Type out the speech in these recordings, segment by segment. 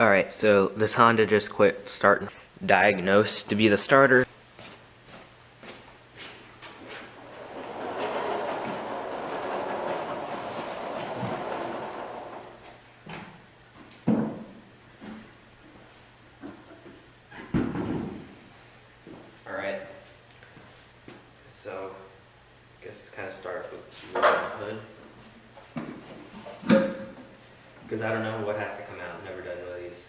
Alright, so this Honda just quit starting. Diagnose to be the starter. Alright, so I guess it's kind of start with the hood. Because I don't know what has to come out. I've never done one of these.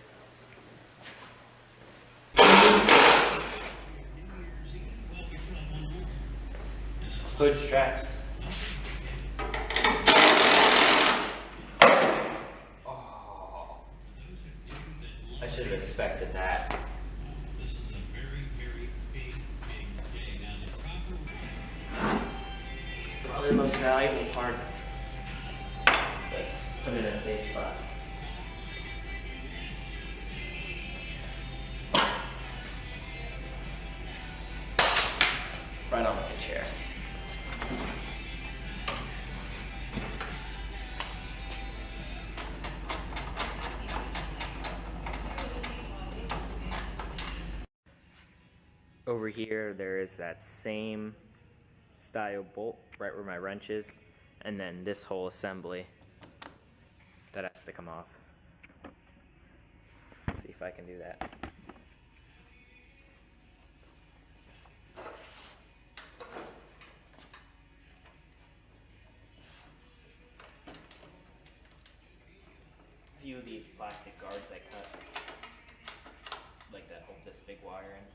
Hood straps. Oh, I should have expected that. This is a very, very big day. Now the proper Probably the most valuable part. Let's put it in a safe spot. Right on like a chair. Over here, there is that same style bolt right where my wrench is, and then this whole assembly that has to come off. Let's see if I can do that. A few of these plastic guards I cut, like that hold this big wire in.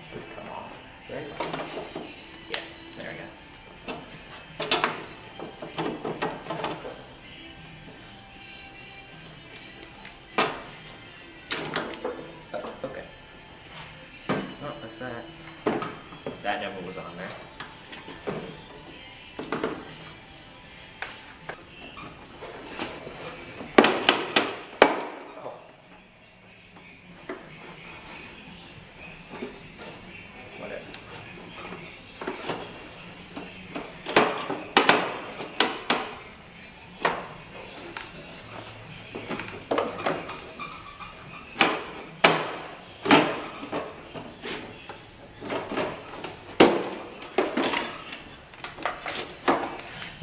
Should come off, right? Yeah, there we go. Oh, okay. Oh, that's that. That never was on there.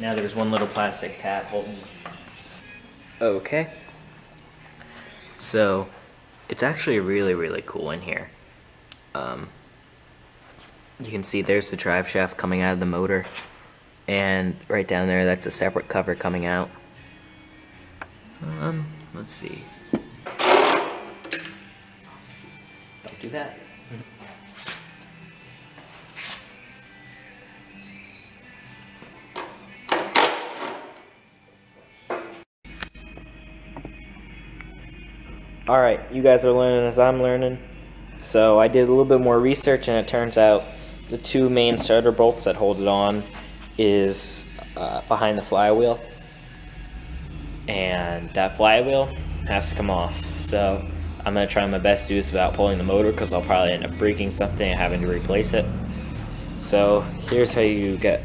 Now there's one little plastic tab holding. Okay. So it's actually really cool in here. You can see there's the drive shaft coming out of the motor, and right down there that's a separate cover coming out. Let's see. Don't do that. Alright, you guys are learning as I'm learning. So I did a little bit more research, and it turns out the two main starter bolts that hold it on is behind the flywheel. And that flywheel has to come off. So I'm going to try my best to do this without pulling the motor, because I'll probably end up breaking something and having to replace it. So here's how you get,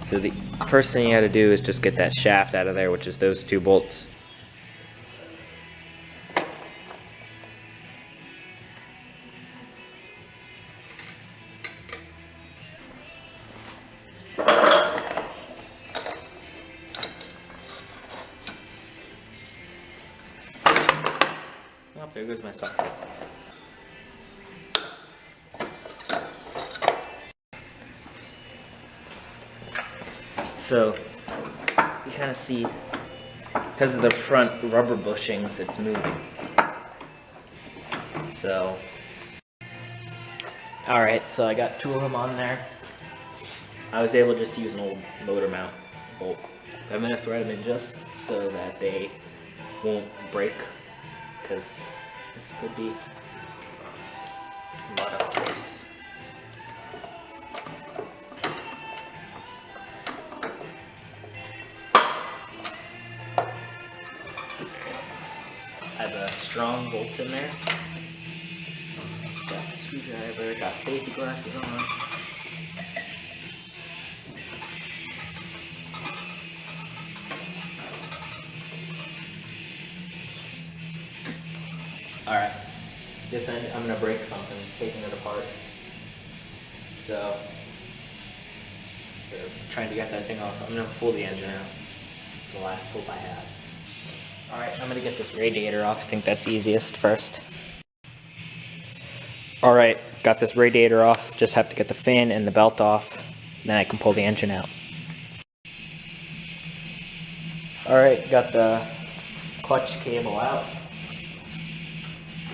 so the first thing you got to do is just get that shaft out of there, which is those 2 bolts. Oh, there goes my socket. So you kind of see, because of the front rubber bushings, it's moving. So, alright, so I got 2 of them on there. I was able just to use an old motor mount bolt. I'm going to thread them in just so that they won't break, because this could be a lot of force. I have a strong bolt in there. Got the screwdriver, got safety glasses on. Alright, this end, I'm going to break something, taking it apart. So, they're trying to get that thing off. I'm going to pull the engine out. It's the last hope I have. Alright, I'm going to get this radiator off. I think that's easiest first. Alright, got this radiator off. Just have to get the fan and the belt off. Then I can pull the engine out. Alright, got the clutch cable out.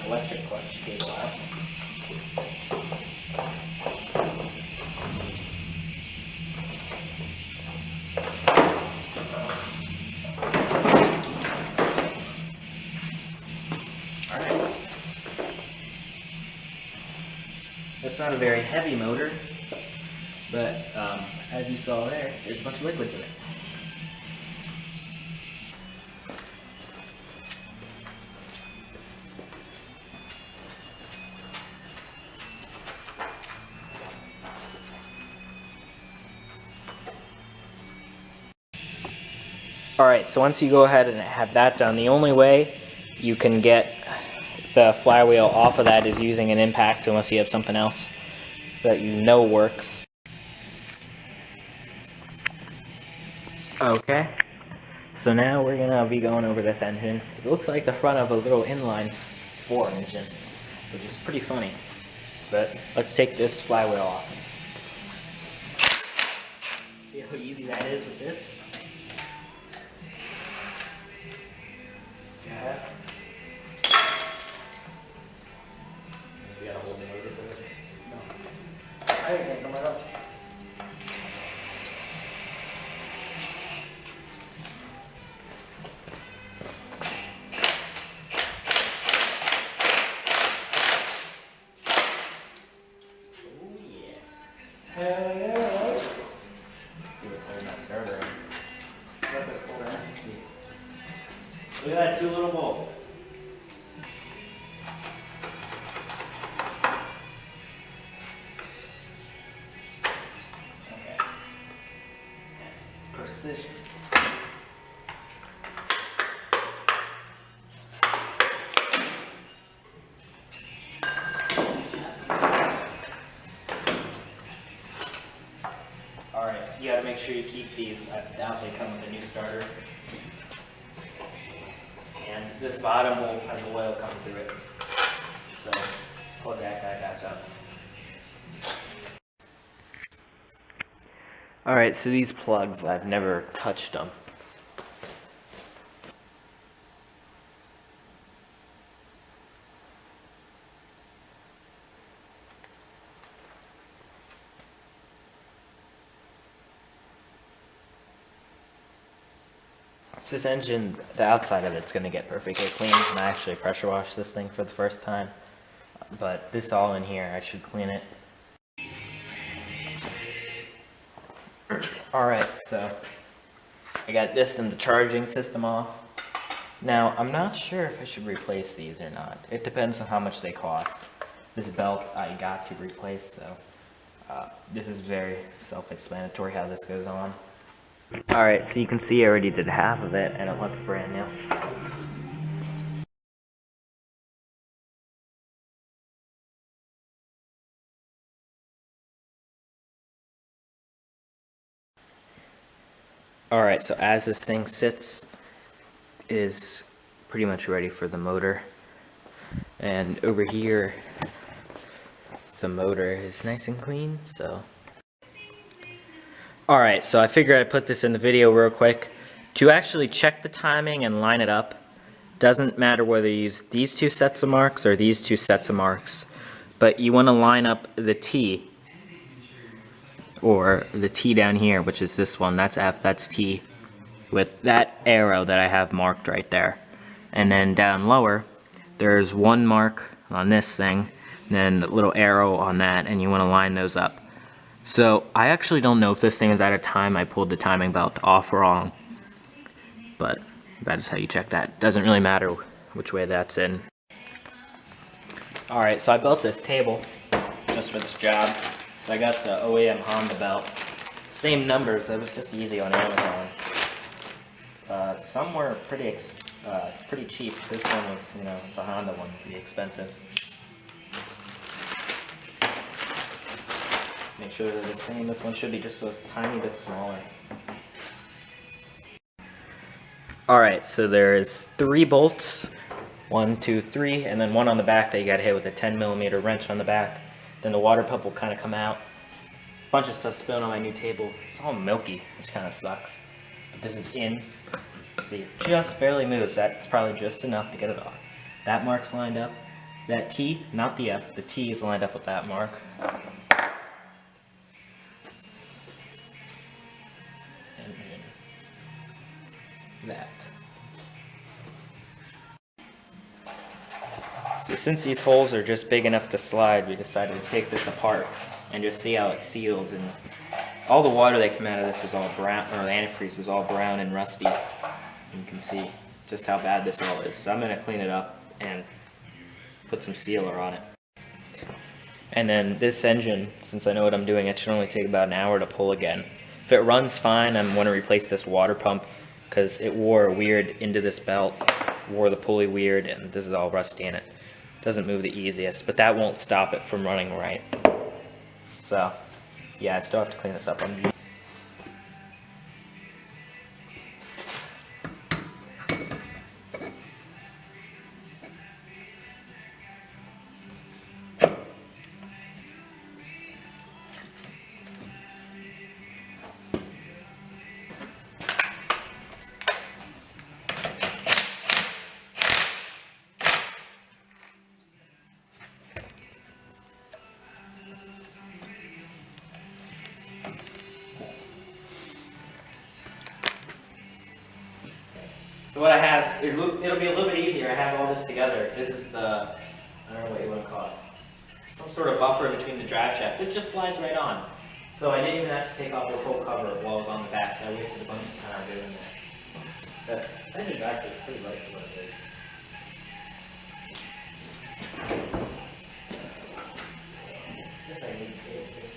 Electric clutch cable out. Alright. That's not a very heavy motor, but as you saw there, there's a bunch of liquids in it. Alright, so once you go ahead and have that done, the only way you can get the flywheel off of that is using an impact, unless you have something else that you know works. Okay, so now we're going to be going over this engine. It looks like the front of a little inline 4 engine, which is pretty funny. But let's take this flywheel off. See how easy that is with this? Yeah. We gotta hold the motor for this. No. I can't come right up. Oh yeah. Hell yeah, right? See what's in that starter. Let this pull down. Look at that, 2 little bolts. Okay. That's precision. Alright, you gotta make sure you keep these. I doubt they come with a new starter. And this bottom will have the oil come through it. So plug that guy back up. Alright, so these plugs, I've never touched them. This engine, the outside of it's going to get perfectly clean, and I actually pressure washed this thing for the first time. But this all in here, I should clean it. Alright, so I got this and the charging system off. Now, I'm not sure if I should replace these or not. It depends on how much they cost. This belt I got to replace, so this is very self-explanatory how this goes on. Alright, so you can see I already did half of it and it looks brand new. Alright, so as this thing sits, it is pretty much ready for the motor. And over here, the motor is nice and clean, so. Alright, so I figured I'd put this in the video real quick. To actually check the timing and line it up, doesn't matter whether you use these two sets of marks or these two sets of marks, but you want to line up the T, or the T down here, which is this one, that's F, that's T, with that arrow that I have marked right there. And then down lower, there's one mark on this thing, and then a little arrow on that, and you want to line those up. So I actually don't know if this thing is out of time. I pulled the timing belt off wrong, but that is how you check that. Doesn't really matter which way that's in. Alright, so I built this table just for this job. So I got the OEM Honda belt. Same numbers, it was just easy on Amazon. Some were pretty cheap. This one was, you know, it's a Honda one, pretty expensive. Make sure they're the same. This one should be just a tiny bit smaller. Alright, so there's 3 bolts. 1, 2, 3, and then one on the back that you gotta hit with a 10mm wrench on the back. Then the water pump will kind of come out. Bunch of stuff spilling on my new table. It's all milky, which kind of sucks. But this is in. See, it just barely moves. That's probably just enough to get it off. That mark's lined up. That T, not the F, the T is lined up with that mark. And then that. So since these holes are just big enough to slide, we decided to take this apart and just see how it seals. And all the water that came out of this was all brown, or the antifreeze was all brown and rusty. You can see just how bad this all is. So I'm going to clean it up and put some sealer on it. And then this engine, since I know what I'm doing, it should only take about an hour to pull again. If it runs fine, I'm going to replace this water pump because it wore weird into this belt, wore the pulley weird, and this is all rusty in it. Doesn't move the easiest, but that won't stop it from running right. So, yeah, I still have to clean this up. So what I have, it'll be a little bit easier. I have all this together. This is the, I don't know what you want to call it, some sort of buffer between the drive shaft. This just slides right on. So I didn't even have to take off this whole cover while I was on the back, so I wasted a bunch of time doing that. But I think actually pretty light for what it is. Guess I need to take it.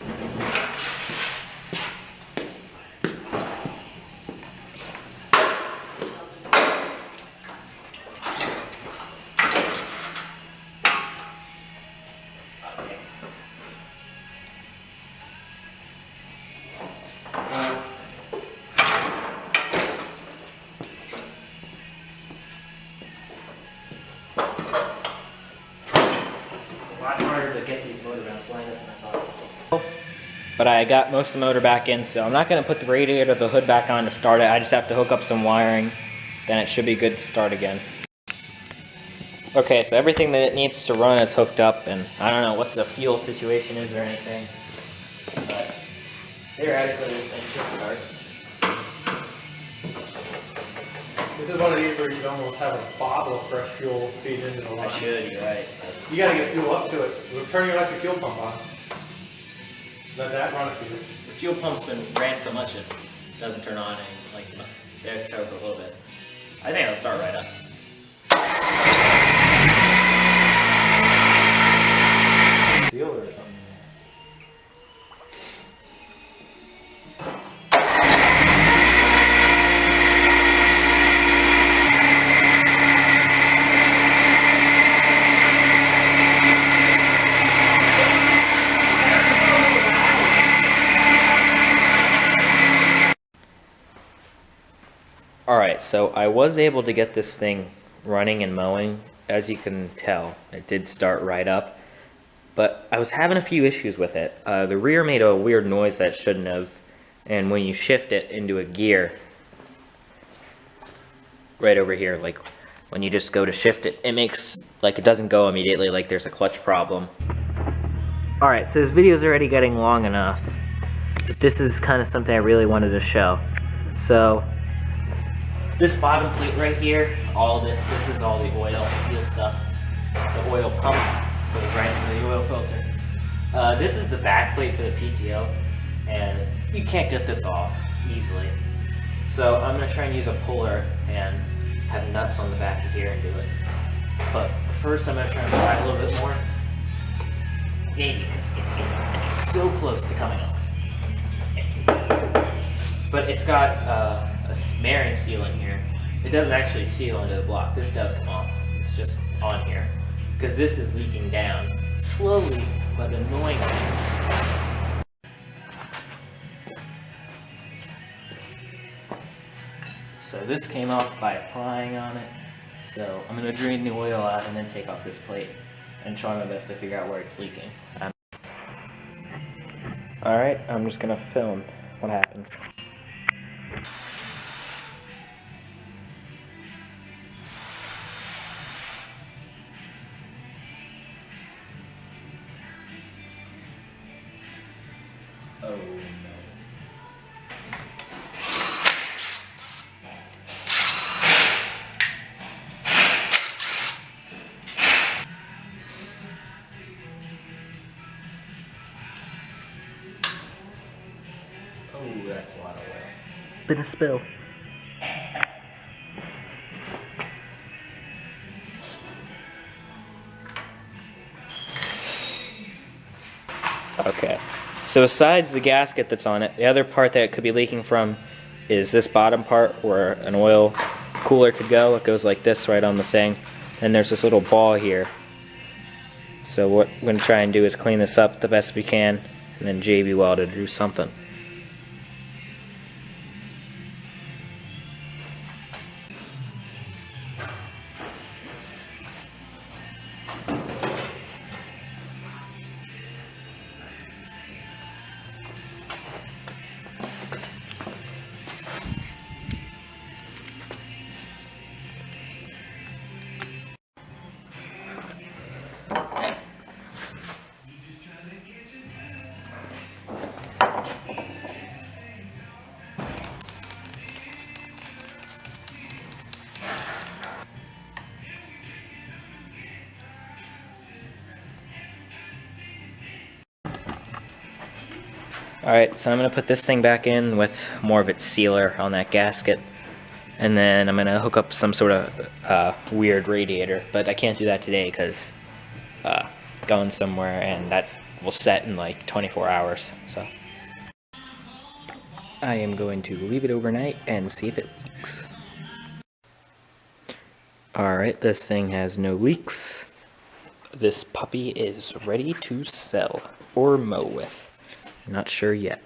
But I got most of the motor back in, so I'm not going to put the radiator or the hood back on to start it. I just have to hook up some wiring, then it should be good to start again. Okay, so everything that it needs to run is hooked up, and I don't know what the fuel situation is or anything, but theoretically this thing should start. This is one of these where you should almost have a bottle of fresh fuel feed into the line. I should, you're right. You gotta get fuel up to it. Turn your electric fuel pump on. Let that run a few. The fuel pump's been ran so much it doesn't turn on, and like there it goes a little bit. I think it'll start right up. So I was able to get this thing running and mowing. As you can tell, it did start right up, but I was having a few issues with it. The rear made a weird noise that shouldn't have, and when you shift it into a gear, right over here, like when you just go to shift it, it makes, like, it doesn't go immediately, like there's a clutch problem. Alright, so this video's already getting long enough, but this is kind of something I really wanted to show. So, this bottom plate right here, all this is all the oil seal stuff. The oil pump goes right into the oil filter. This is the back plate for the PTO, and you can't get this off easily. So I'm going to try and use a puller and have nuts on the back of here and do it. But first I'm going to try and pry a little bit more. Maybe, because it's so close to coming off. But it's got a smearing seal in here. It doesn't actually seal into the block. This does come off. It's just on here. Because this is leaking down. Slowly, but annoyingly. So this came off by applying on it. So I'm going to drain the oil out and then take off this plate and try my best to figure out where it's leaking. Alright, I'm just going to film what happens. Oh no. Oh, that's a lot of oil. Been a spill. Okay. So besides the gasket that's on it, the other part that it could be leaking from is this bottom part where an oil cooler could go. It goes like this right on the thing. And there's this little ball here. So what we're going to try and do is clean this up the best we can and then JB weld it or do something. Alright, so I'm going to put this thing back in with more of its sealer on that gasket. And then I'm going to hook up some sort of weird radiator. But I can't do that today because going somewhere and that will set in like 24 hours. So I am going to leave it overnight and see if it leaks. Alright, this thing has no leaks. This puppy is ready to sell or mow with. Not sure yet.